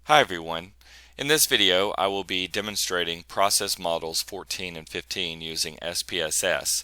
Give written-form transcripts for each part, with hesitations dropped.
Hi everyone. In this video I will be demonstrating process models 14 and 15 using SPSS,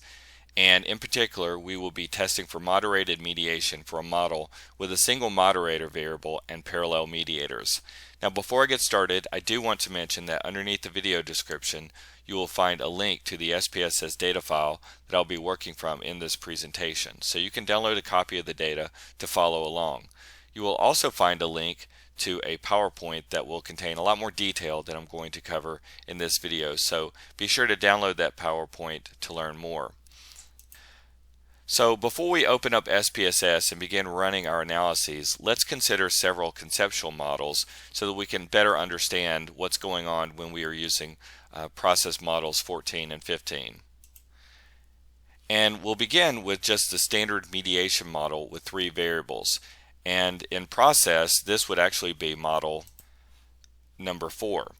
and in particular we will be testing for moderated mediation for a model with a single moderator variable and parallel mediators. Now before I get started, I do want to mention that underneath the video description you will find a link to the SPSS data file that I'll be working from in this presentation, so you can download a copy of the data to follow along. You will also find a link to a PowerPoint that will contain a lot more detail than I'm going to cover in this video, so be sure to download that PowerPoint to learn more. So before we open up SPSS and begin running our analyses, let's consider several conceptual models so that we can better understand what's going on when we are using process models 14 and 15. And we'll begin with just the standard mediation model with three variables. And in process, this would actually be model number 4.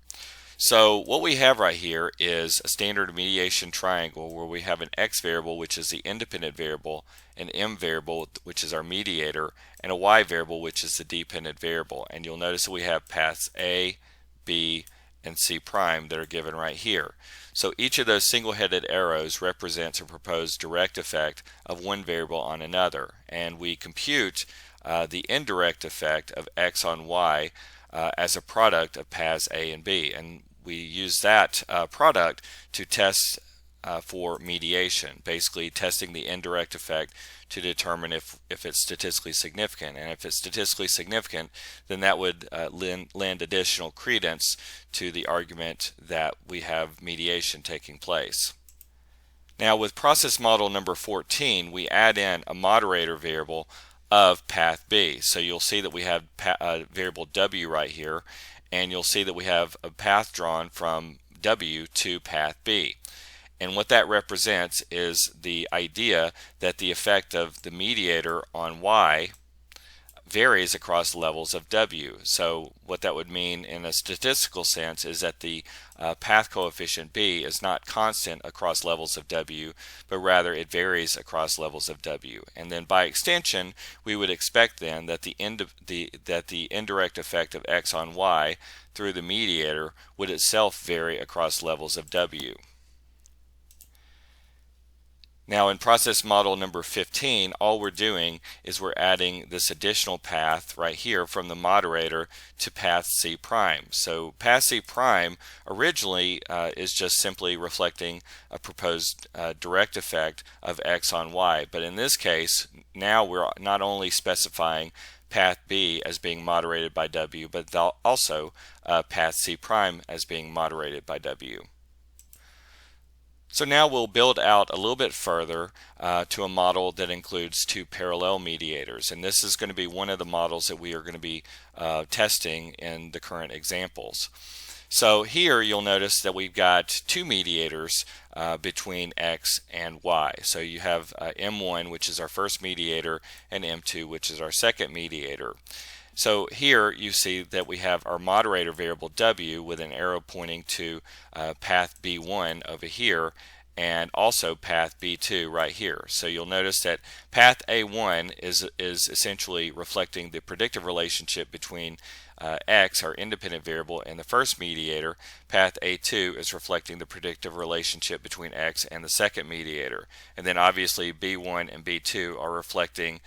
So what we have right here is a standard mediation triangle where we have an x variable, which is the independent variable, an m variable, which is our mediator, and a y variable, which is the dependent variable. And you'll notice that we have paths A, B, and C prime that are given right here. So each of those single-headed arrows represents a proposed direct effect of one variable on another, and we compute the indirect effect of x on y as a product of paths A and B, and we use that product to test for mediation, basically testing the indirect effect to determine if it's statistically significant. And if it's statistically significant, then that would lend additional credence to the argument that we have mediation taking place. Now with process model number 14, we add in a moderator variable of path B. So you'll see that we have variable W right here, and you'll see that we have a path drawn from W to path B. And what that represents is the idea that the effect of the mediator on Y varies across levels of W. So what that would mean in a statistical sense is that the path coefficient B is not constant across levels of W, but rather it varies across levels of W. And then by extension, we would expect then that the indirect effect of x on y through the mediator would itself vary across levels of W. Now in process model number 15, all we're doing is we're adding this additional path right here from the moderator to path C prime. So path C prime originally is just simply reflecting a proposed direct effect of x on y, but in this case now we're not only specifying path B as being moderated by W, but also path C prime as being moderated by W. So now we'll build out a little bit further to a model that includes two parallel mediators, and this is going to be one of the models that we are going to be testing in the current examples. So here you'll notice that we've got two mediators between x and y. So you have M1, which is our first mediator, and M2, which is our second mediator. So here you see that we have our moderator variable W with an arrow pointing to path B1 over here, and also path B2 right here. So you'll notice that path A1 is essentially reflecting the predictive relationship between x, our independent variable, and the first mediator. Path A2 is reflecting the predictive relationship between x and the second mediator. And then obviously B1 and B2 are reflecting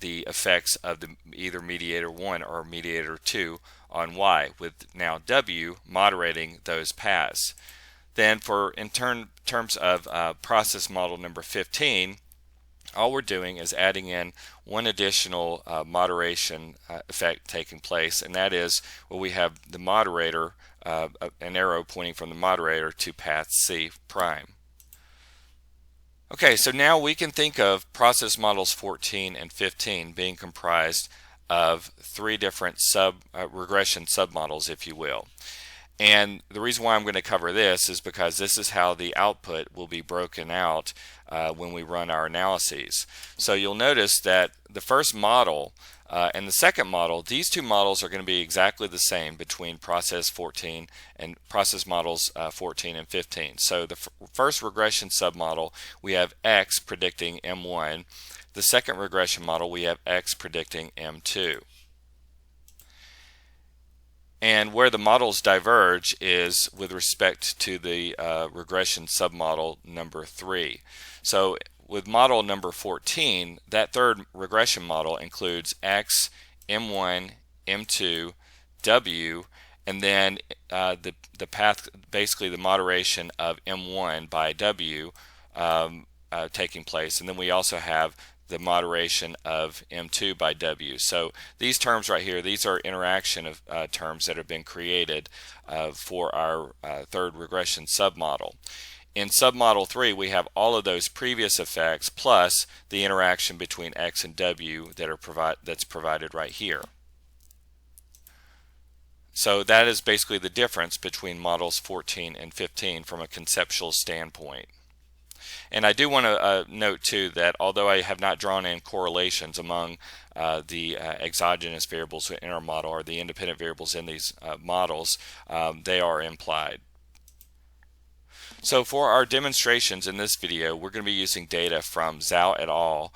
the effects of either mediator 1 or mediator 2 on y, with now W moderating those paths. Then in terms of process model number 15, all we're doing is adding in one additional moderation effect taking place, and that is where we have the moderator, an arrow pointing from the moderator to path C prime. Okay, so now we can think of process models 14 and 15 being comprised of three different regression submodels, if you will. And the reason why I'm going to cover this is because this is how the output will be broken out when we run our analyses. So you'll notice that the first model and the second model, these two models are going to be exactly the same between process 14 and process models 14 and 15. So the first regression submodel, we have x predicting M1. The second regression model, we have x predicting M2. And where the models diverge is with respect to the regression submodel number 3. So with model number 14, that third regression model includes X, M1, M2, W, and then the path, basically the moderation of M1 by W taking place. And then we also have the moderation of M2 by W. So these terms right here, these are interaction of terms that have been created for our third regression submodel. In submodel 3, we have all of those previous effects plus the interaction between X and W that's provided right here. So that is basically the difference between models 14 and 15 from a conceptual standpoint. And I do want to note too that although I have not drawn in correlations among the exogenous variables in our model or the independent variables in these models, they are implied. So for our demonstrations in this video, we're going to be using data from Zhao et al.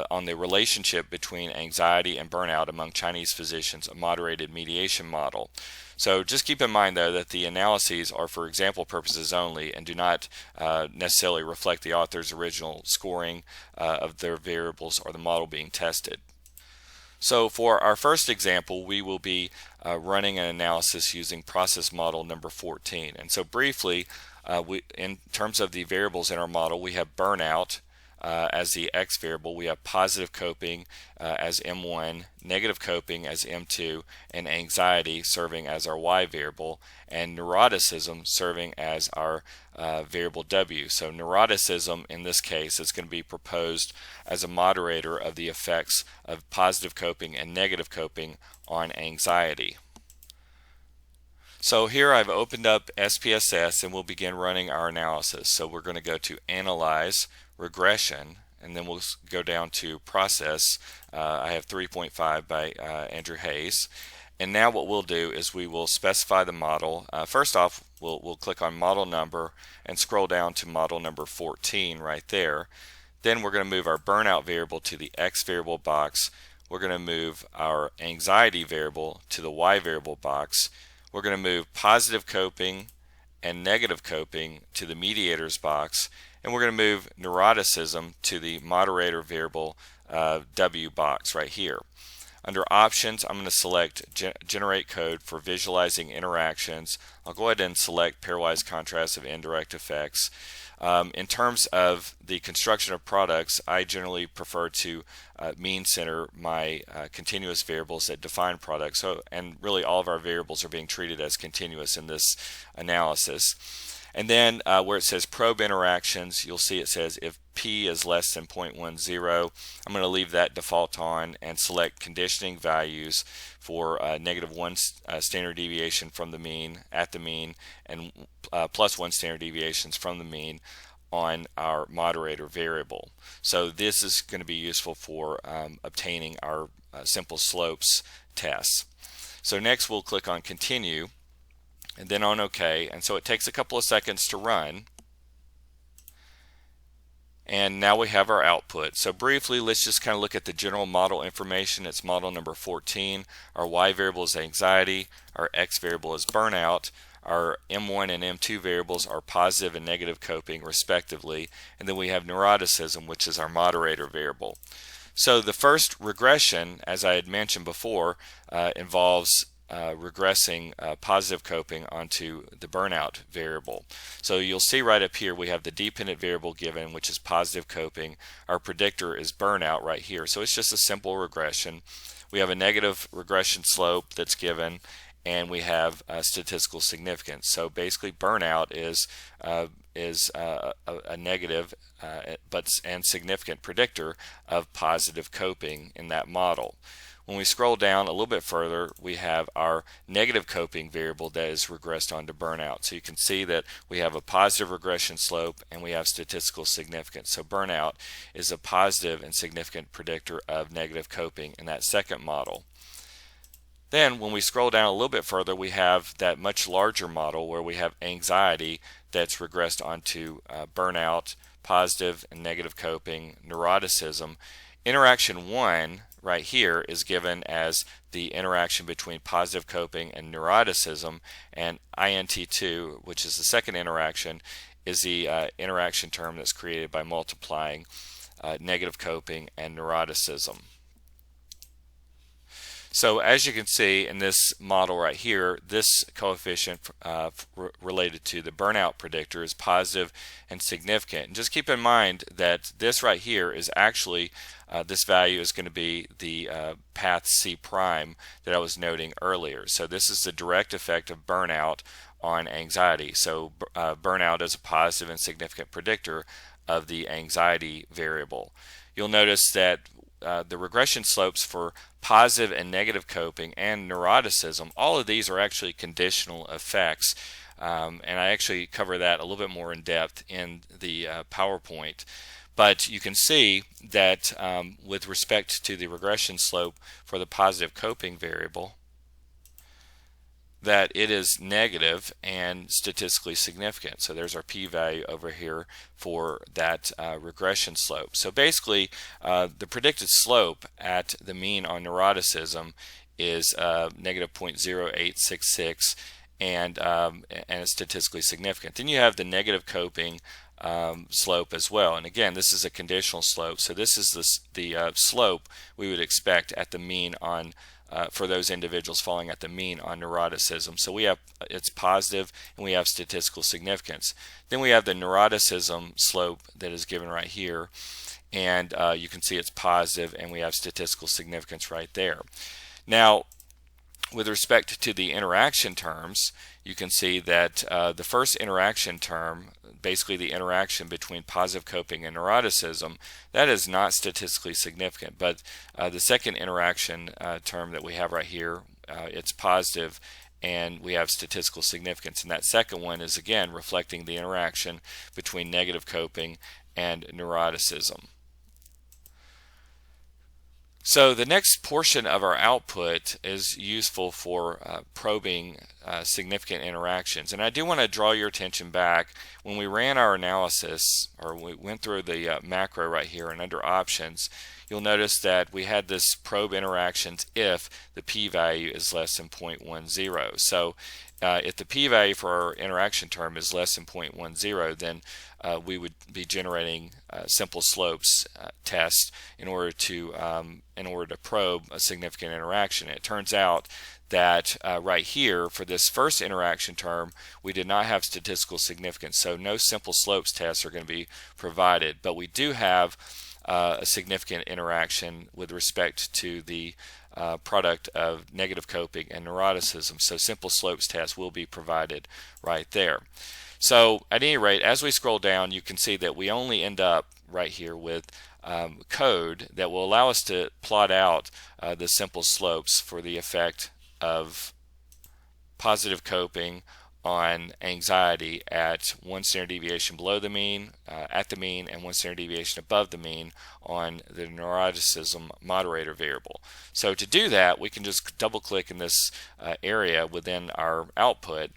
On the relationship between anxiety and burnout among Chinese physicians, a moderated mediation model. So just keep in mind though that the analyses are for example purposes only and do not necessarily reflect the author's original scoring of their variables or the model being tested. So for our first example, we will be running an analysis using process model number 14. And so briefly, in terms of the variables in our model, we have burnout as the X variable, we have positive coping as M1, negative coping as M2, and anxiety serving as our Y variable, and neuroticism serving as our variable W. So neuroticism in this case is going to be proposed as a moderator of the effects of positive coping and negative coping on anxiety. So here I've opened up SPSS and we'll begin running our analysis. So we're going to go to Analyze, Regression, and then we'll go down to Process. I have 3.5 by Andrew Hayes. And now what we'll do is we will specify the model. First off, we'll click on Model Number and scroll down to Model Number 14 right there. Then we're going to move our burnout variable to the X variable box. We're going to move our anxiety variable to the Y variable box. We're going to move positive coping and negative coping to the mediators box, and we're going to move neuroticism to the moderator variable W box right here. Under options, I'm going to select generate code for visualizing interactions. I'll go ahead and select pairwise contrast of indirect effects. In terms of the construction of products, I generally prefer to mean center my continuous variables that define products. And really all of our variables are being treated as continuous in this analysis. And then where it says probe interactions, you'll see it says if P is less than 0.10, I'm going to leave that default on and select conditioning values for -1 standard deviation from the mean, at the mean, and +1 standard deviations from the mean on our moderator variable. So this is going to be useful for obtaining our simple slopes tests. So next we'll click on Continue and then on OK, and so it takes a couple of seconds to run. And now we have our output. So briefly, let's just kind of look at the general model information. It's model number 14. Our Y variable is anxiety. Our X variable is burnout. Our M1 and M2 variables are positive and negative coping respectively. And then we have neuroticism, which is our moderator variable. So the first regression, as I had mentioned before, involves regressing positive coping onto the burnout variable. So you'll see right up here we have the dependent variable given, which is positive coping. Our predictor is burnout right here. So it's just a simple regression. We have a negative regression slope that's given, and we have statistical significance. So basically burnout is a negative and significant predictor of positive coping in that model. When we scroll down a little bit further, we have our negative coping variable that is regressed onto burnout. So you can see that we have a positive regression slope and we have statistical significance. So burnout is a positive and significant predictor of negative coping in that second model. Then when we scroll down a little bit further, we have that much larger model where we have anxiety that's regressed onto burnout, positive and negative coping, neuroticism. Interaction 1 right here is given as the interaction between positive coping and neuroticism, and INT2, which is the second interaction, is the interaction term that's created by multiplying negative coping and neuroticism. So as you can see in this model right here, this coefficient related to the burnout predictor is positive and significant. And just keep in mind that this right here is actually, this value is going to be the path C prime that I was noting earlier. So this is the direct effect of burnout on anxiety. So burnout is a positive and significant predictor of the anxiety variable. You'll notice that the regression slopes for positive and negative coping and neuroticism, all of these are actually conditional effects, and I actually cover that a little bit more in depth in the PowerPoint. But you can see that with respect to the regression slope for the positive coping variable, that it is negative and statistically significant. So there's our p-value over here for that regression slope. So basically the predicted slope at the mean on neuroticism is negative 0.0866 and is statistically significant. Then you have the negative coping slope as well, and again this is a conditional slope, so this is the slope we would expect at the mean on for those individuals falling at the mean on neuroticism. So we have, it's positive and we have statistical significance. Then we have the neuroticism slope that is given right here, and you can see it's positive and we have statistical significance right there. Now with respect to the interaction terms, you can see that the first interaction term, basically the interaction between positive coping and neuroticism, that is not statistically significant. But the second interaction term that we have right here, it's positive and we have statistical significance. And that second one is again reflecting the interaction between negative coping and neuroticism. So the next portion of our output is useful for probing significant interactions. And I do want to draw your attention back. When we ran our analysis, or we went through the macro right here and under options, you'll notice that we had this probe interactions if the p-value is less than 0.10. So if the p-value for our interaction term is less than 0.10, then we would be generating simple slopes test in order to probe a significant interaction. It turns out that right here for this first interaction term we did not have statistical significance, so no simple slopes tests are going to be provided, but we do have a significant interaction with respect to the product of negative coping and neuroticism, so simple slopes test will be provided right there. So at any rate, as we scroll down, you can see that we only end up right here with code that will allow us to plot out the simple slopes for the effect of positive coping on anxiety at 1 standard deviation below the mean, at the mean, and 1 standard deviation above the mean on the neuroticism moderator variable. So to do that, we can just double click in this area within our output,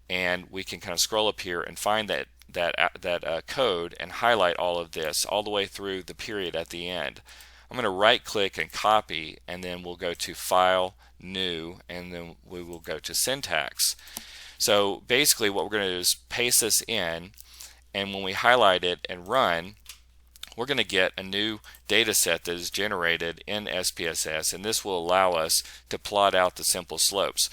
and we can kind of scroll up here and find that code and highlight all of this all the way through the period at the end. I'm going to right click and copy, and then we'll go to File, New, and then we will go to Syntax. So basically what we're going to do is paste this in, and when we highlight it and run, we're going to get a new data set that is generated in SPSS, and this will allow us to plot out the simple slopes.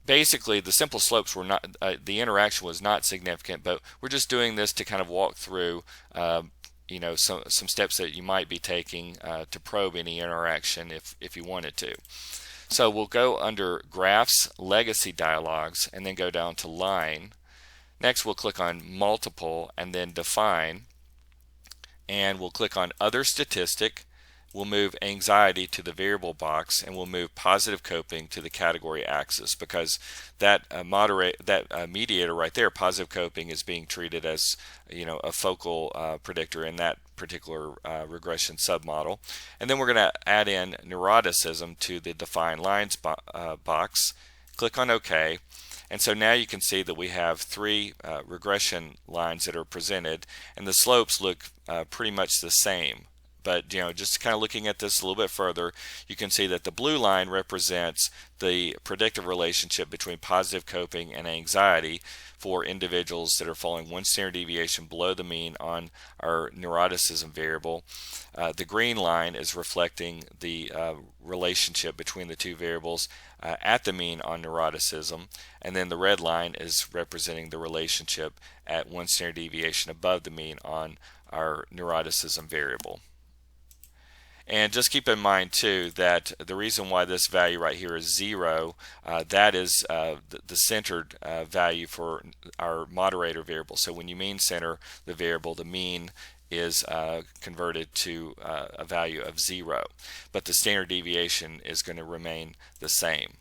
Basically the simple slopes were not, the interaction was not significant, but we're just doing this to kind of walk through you know, some steps that you might be taking to probe any interaction if you wanted to. So we'll go under Graphs, Legacy Dialogues, and then go down to Line. Next we'll click on Multiple and then Define, and we'll click on Other Statistic. We'll move anxiety to the variable box, and we'll move positive coping to the category axis, because that mediator right there, positive coping, is being treated as, you know, a focal predictor in that particular regression submodel. And then we're going to add in neuroticism to the define lines box. Click on OK. And so now you can see that we have 3 regression lines that are presented, and the slopes look pretty much the same. but just kind of looking at this a little bit further, you can see that the blue line represents the predictive relationship between positive coping and anxiety for individuals that are falling 1 standard deviation below the mean on our neuroticism variable. The green line is reflecting the relationship between the two variables at the mean on neuroticism, and then the red line is representing the relationship at 1 standard deviation above the mean on our neuroticism variable. And just keep in mind too that the reason why this value right here is 0, that is the centered value for our moderator variable. So when you mean center the variable, the mean is converted to a value of 0, but the standard deviation is going to remain the same.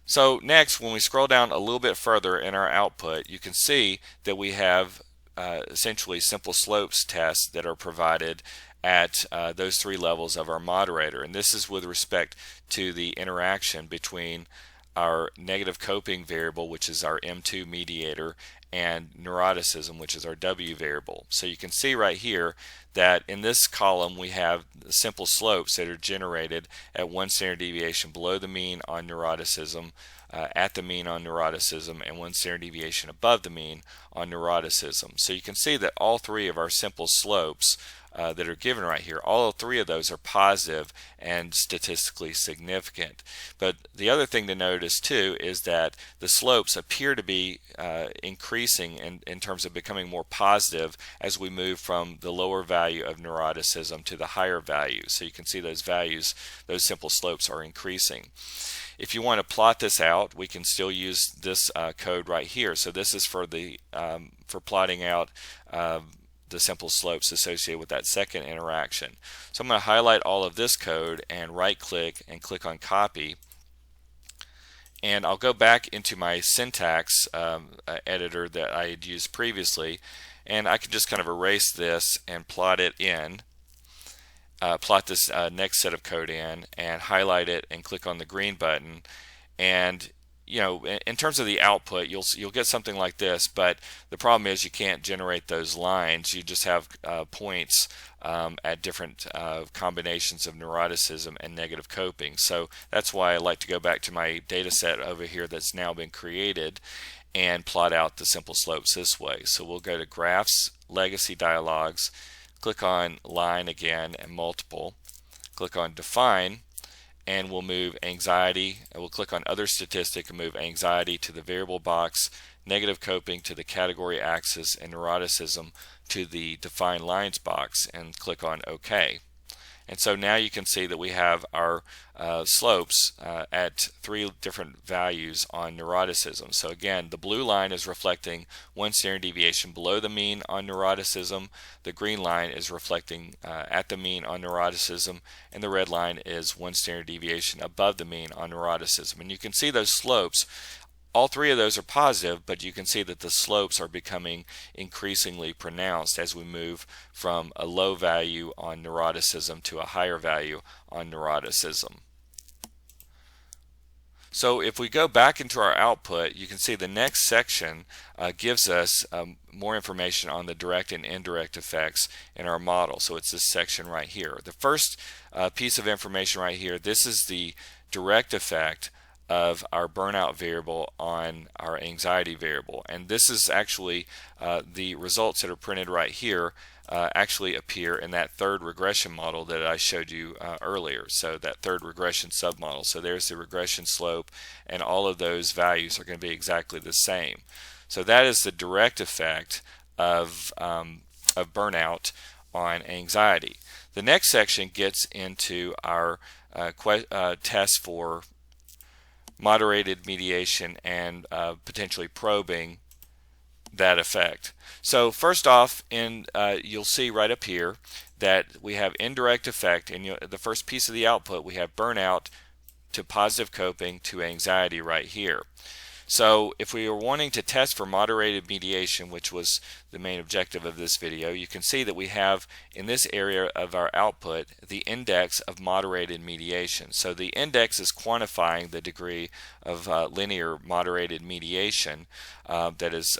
So next, when we scroll down a little bit further in our output, you can see that we have essentially simple slopes tests that are provided at those 3 levels of our moderator, and this is with respect to the interaction between our negative coping variable, which is our M2 mediator, and neuroticism, which is our W variable. So you can see right here that in this column we have simple slopes that are generated at 1 standard deviation below the mean on neuroticism, at the mean on neuroticism, and 1 standard deviation above the mean on neuroticism. So you can see that all 3 of our simple slopes that are given right here, all 3 of those are positive and statistically significant. But the other thing to notice too is that the slopes appear to be increasing in terms of becoming more positive as we move from the lower value of neuroticism to the higher value. So you can see those values, those simple slopes are increasing. If you want to plot this out, we can still use this code right here. So this is for the for plotting out the simple slopes associated with that second interaction. So I'm going to highlight all of this code and right click and click on copy, and I'll go back into my syntax editor that I had used previously, and I can just kind of erase this and plot it in, plot this next set of code in, and highlight it and click on the green button. And in terms of the output, you'll get something like this, but the problem is you can't generate those lines. You just have points at different combinations of neuroticism and negative coping. So that's why I like to go back to my data set over here that's now been created and plot out the simple slopes this way. So we'll go to Graphs, Legacy Dialogues, click on Line again and Multiple, click on Define, and we'll move anxiety, and we'll click on Other Statistic and move anxiety to the variable box, negative coping to the category axis, and neuroticism to the Define Lines box, and click on OK. And so now you can see that we have our slopes at 3 different values on neuroticism. So again, the blue line is reflecting 1 standard deviation below the mean on neuroticism, the green line is reflecting at the mean on neuroticism, and the red line is 1 standard deviation above the mean on neuroticism. And you can see those slopes, all 3 of those are positive, but you can see that the slopes are becoming increasingly pronounced as we move from a low value on neuroticism to a higher value on neuroticism. So if we go back into our output, you can see the next section gives us more information on the direct and indirect effects in our model. So it's this section right here. The first piece of information right here, this is the direct effect of our burnout variable on our anxiety variable, and this is actually the results that are printed right here actually appear in that third regression model that I showed you earlier. So that third regression submodel. So there's the regression slope, and all of those values are going to be exactly the same. So that is the direct effect of burnout on anxiety. The next section gets into our test for moderated mediation and potentially probing that effect. So first off, you'll see right up here that we have indirect effect, and the first piece of the output we have burnout to positive coping to anxiety right here. So if we are wanting to test for moderated mediation, which was the main objective of this video, you can see that we have in this area of our output the index of moderated mediation. So the index is quantifying the degree of linear moderated mediation that is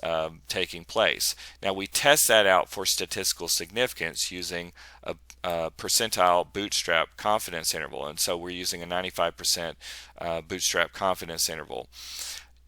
taking place. Now we test that out for statistical significance using a percentile bootstrap confidence interval, and so we're using a 95% bootstrap confidence interval.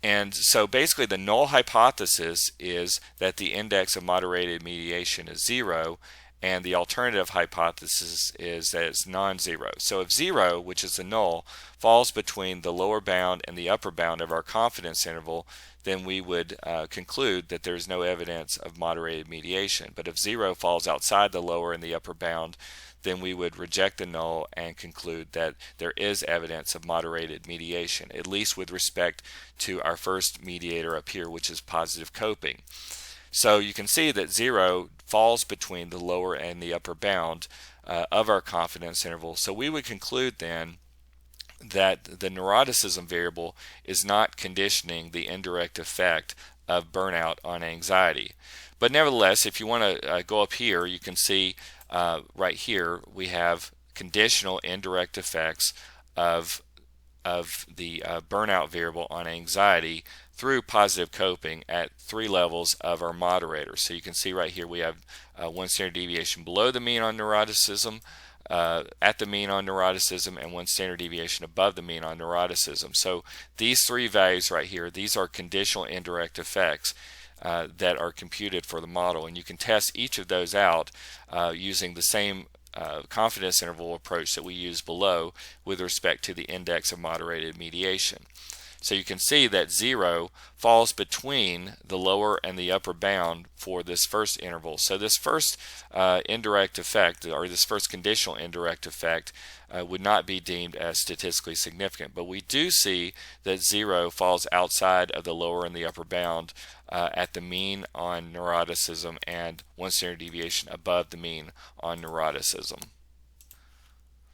And so basically the null hypothesis is that the index of moderated mediation is 0, and the alternative hypothesis is that it's non-zero. So if 0, which is the null, falls between the lower bound and the upper bound of our confidence interval, then we would conclude that there's no evidence of moderated mediation. But if 0 falls outside the lower and the upper bound, then we would reject the null and conclude that there is evidence of moderated mediation, at least with respect to our first mediator up here, which is positive coping. So you can see that 0 falls between the lower and the upper bound of our confidence interval. So we would conclude then that the neuroticism variable is not conditioning the indirect effect of burnout on anxiety. But nevertheless, if you want to go up here, you can see right here we have conditional indirect effects of the burnout variable on anxiety through positive coping at 3 levels of our moderator. So you can see right here we have 1 standard deviation below the mean on neuroticism, at the mean on neuroticism, and 1 standard deviation above the mean on neuroticism. So these 3 values right here, these are conditional indirect effects that are computed for the model, and you can test each of those out using the same confidence interval approach that we use below with respect to the index of moderated mediation. So you can see that 0 falls between the lower and the upper bound for this first interval. So this first indirect effect, or this first conditional indirect effect, would not be deemed as statistically significant. But we do see that 0 falls outside of the lower and the upper bound at the mean on neuroticism, and 1 standard deviation above the mean on neuroticism.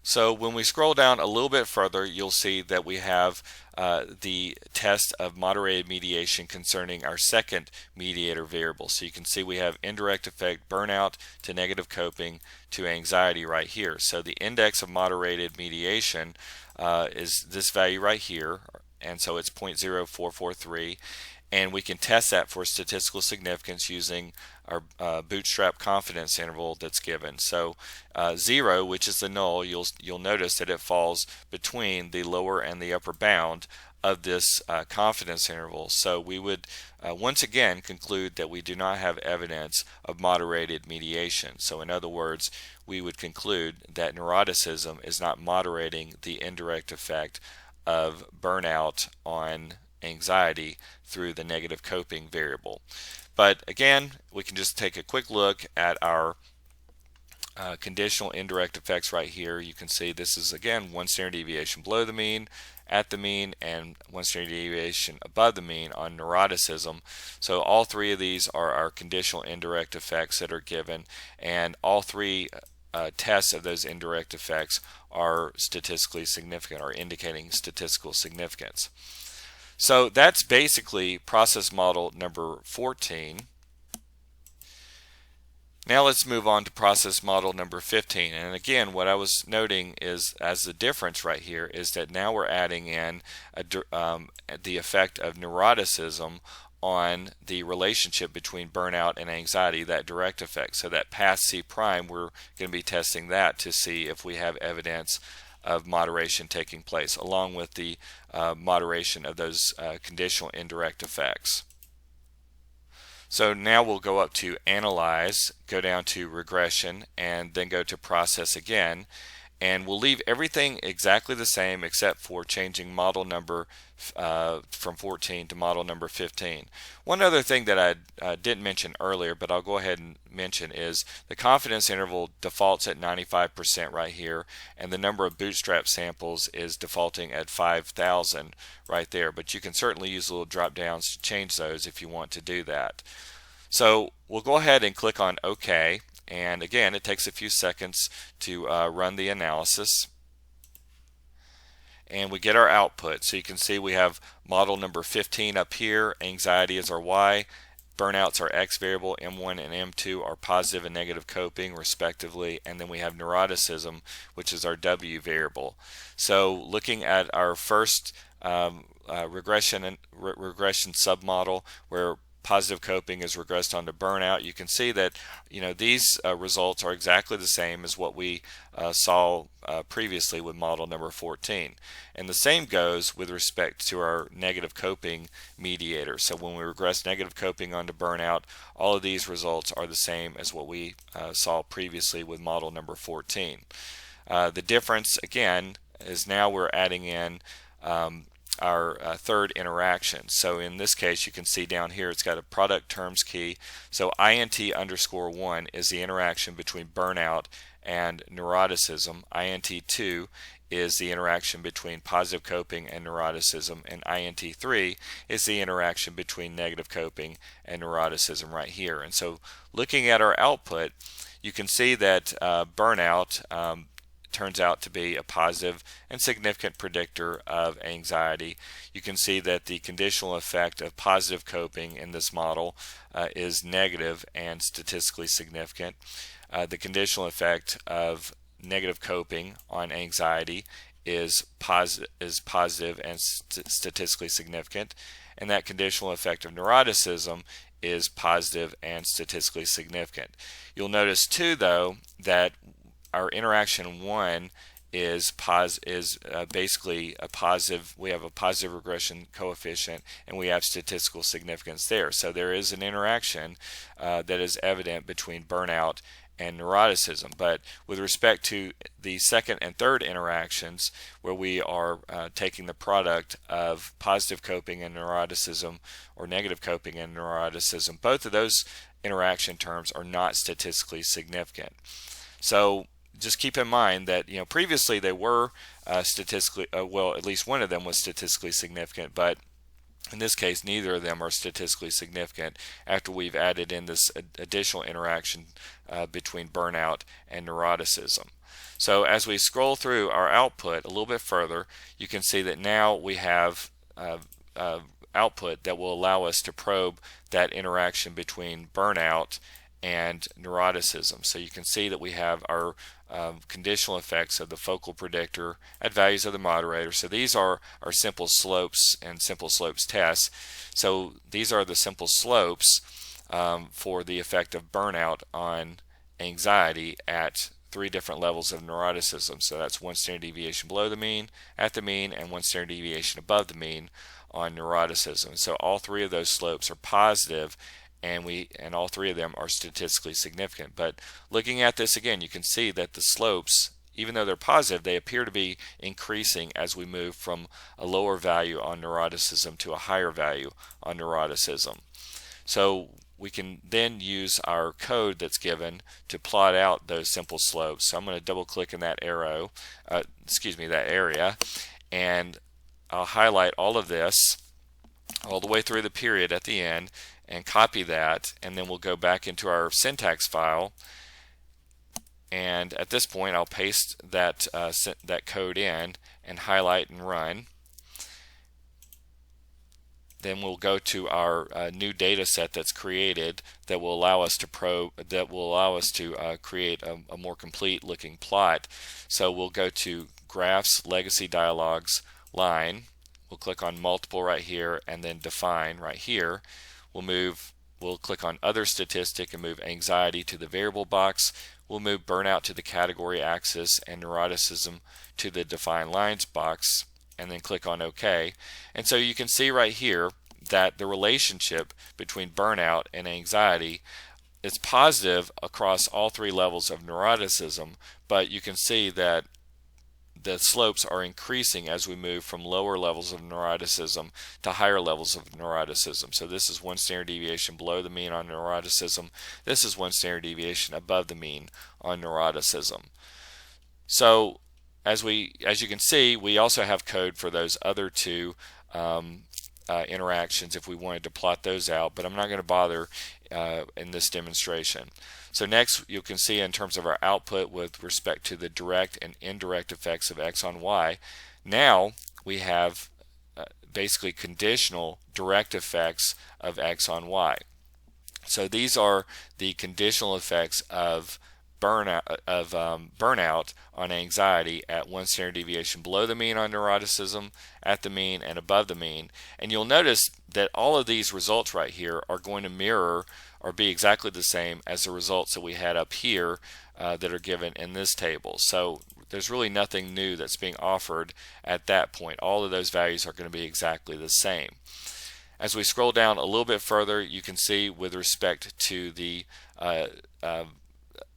So when we scroll down a little bit further, you'll see that we have the test of moderated mediation concerning our second mediator variable. So you can see we have indirect effect burnout to negative coping to anxiety right here. So the index of moderated mediation is this value right here, and so it's 0.0443. And we can test that for statistical significance using our bootstrap confidence interval that's given. So 0, which is the null, you'll notice that it falls between the lower and the upper bound of this confidence interval. So we would once again conclude that we do not have evidence of moderated mediation. So in other words, we would conclude that neuroticism is not moderating the indirect effect of burnout on anxiety through the negative coping variable. But again, we can just take a quick look at our conditional indirect effects right here. You can see this is again 1 standard deviation below the mean, at the mean, and 1 standard deviation above the mean on neuroticism. So all 3 of these are our conditional indirect effects that are given, and all 3 tests of those indirect effects are statistically significant, or indicating statistical significance. So that's basically process model number 14. Now let's move on to process model number 15. And again, what I was noting is, as the difference right here, is that now we're adding in the effect of neuroticism on the relationship between burnout and anxiety, that direct effect. So that path C prime, we're going to be testing that to see if we have evidence of moderation taking place, along with the moderation of those conditional indirect effects. So now we'll go up to Analyze, go down to Regression, and then go to Process again. And we'll leave everything exactly the same except for changing model number from 14 to model number 15. One other thing that I didn't mention earlier, but I'll go ahead and mention, is the confidence interval defaults at 95% right here, and the number of bootstrap samples is defaulting at 5,000 right there. But you can certainly use little drop downs to change those if you want to do that. So we'll go ahead and click on OK. And again, it takes a few seconds to run the analysis. and we get our output. So you can see we have model number 15 up here. Anxiety is our Y. Burnouts are X variable. M1 and M2 are positive and negative coping respectively, and then we have neuroticism, which is our W variable. So looking at our first regression submodel where positive coping is regressed onto burnout, you can see that these results are exactly the same as what we saw previously with model number 14. And the same goes with respect to our negative coping mediator. So when we regress negative coping onto burnout, all of these results are the same as what we saw previously with model number 14. The difference again is now we're adding in our third interaction. So in this case, you can see down here it's got a product terms key. So INT_1 is the interaction between burnout and neuroticism. INT2 is the interaction between positive coping and neuroticism, and INT3 is the interaction between negative coping and neuroticism right here. And so looking at our output, you can see that burnout turns out to be a positive and significant predictor of anxiety. You can see that the conditional effect of positive coping in this model is negative and statistically significant. The conditional effect of negative coping on anxiety is positive and statistically significant, and that conditional effect of neuroticism is positive and statistically significant. You'll notice too, though, that our interaction 1 is basically a positive. We have a positive regression coefficient, and we have statistical significance there. So there is an interaction that is evident between burnout and neuroticism. But with respect to the second and third interactions, where we are taking the product of positive coping and neuroticism or negative coping and neuroticism, both of those interaction terms are not statistically significant. So just keep in mind that previously they were statistically well, at least one of them was statistically significant, but in this case neither of them are statistically significant after we've added in this additional interaction between burnout and neuroticism. So as we scroll through our output a little bit further, you can see that now we have output that will allow us to probe that interaction between burnout and neuroticism. So you can see that we have our conditional effects of the focal predictor at values of the moderator. So these are our simple slopes and simple slopes tests. So these are the simple slopes for the effect of burnout on anxiety at 3 different levels of neuroticism. So that's 1 standard deviation below the mean at the mean, and 1 standard deviation above the mean on neuroticism. So all 3 of those slopes are positive, and all 3 of them are statistically significant. But looking at this again, you can see that the slopes, even though they're positive, they appear to be increasing as we move from a lower value on neuroticism to a higher value on neuroticism. So we can then use our code that's given to plot out those simple slopes. So I'm going to double click in that arrow, that area, and I'll highlight all of this all the way through the period at the end and copy that, and then we'll go back into our syntax file, and at this point I'll paste that code in and highlight and run. Then we'll go to our new data set that's created that will allow us to create a more complete looking plot. So we'll go to Graphs, Legacy Dialogues, Line. We'll click on Multiple right here, and then Define right here. We'll click on Other Statistic and move Anxiety to the variable box. We'll move Burnout to the category axis and Neuroticism to the Define Lines box, and then click on OK. And so you can see right here that the relationship between burnout and anxiety is positive across all 3 levels of neuroticism, but you can see that the slopes are increasing as we move from lower levels of neuroticism to higher levels of neuroticism. So this is 1 standard deviation below the mean on neuroticism. This is 1 standard deviation above the mean on neuroticism. So as you can see, we also have code for those other 2 interactions if we wanted to plot those out, but I'm not going to bother in this demonstration. So next, you can see in terms of our output with respect to the direct and indirect effects of X on Y, Now we have basically conditional direct effects of x on y. So these are the conditional effects of burnout on anxiety at 1 standard deviation below the mean on neuroticism, at the mean, and above the mean. And you'll notice that all of these results right here are going to mirror or be exactly the same as the results that we had up here that are given in this table. So there's really nothing new that's being offered at that point. All of those values are going to be exactly the same. As we scroll down a little bit further, you can see with respect to the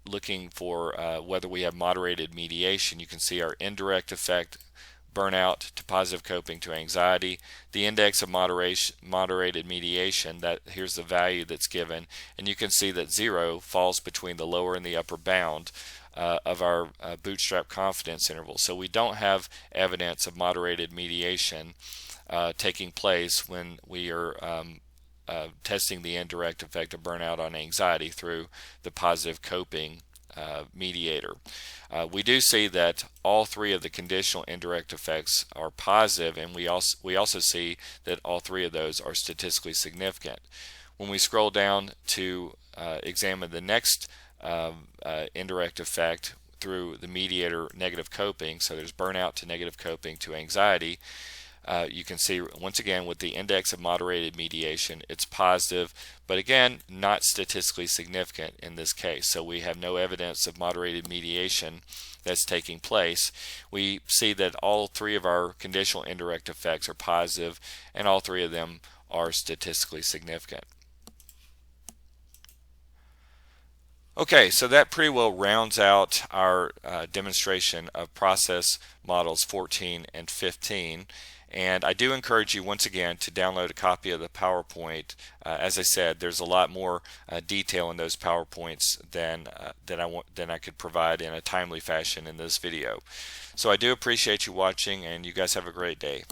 looking for whether we have moderated mediation, you can see our indirect effect, burnout to positive coping to anxiety, the index of moderated mediation, that here's the value that's given, and you can see that 0 falls between the lower and the upper bound of our bootstrap confidence interval. So we don't have evidence of moderated mediation taking place when we are testing the indirect effect of burnout on anxiety through the positive coping mediator. We do see that all three of the conditional indirect effects are positive, and we also see that all three of those are statistically significant. When we scroll down to examine the next indirect effect through the mediator negative coping, so there's burnout to negative coping to anxiety, you can see once again with the index of moderated mediation, it's positive, but again not statistically significant in this case. So we have no evidence of moderated mediation that's taking place. We see that all three of our conditional indirect effects are positive, and all three of them are statistically significant. Okay, so that pretty well rounds out our demonstration of process models 14 and 15. And I do encourage you once again to download a copy of the PowerPoint. As I said, there's a lot more detail in those PowerPoints than I could provide in a timely fashion in this video. So I do appreciate you watching, and you guys have a great day.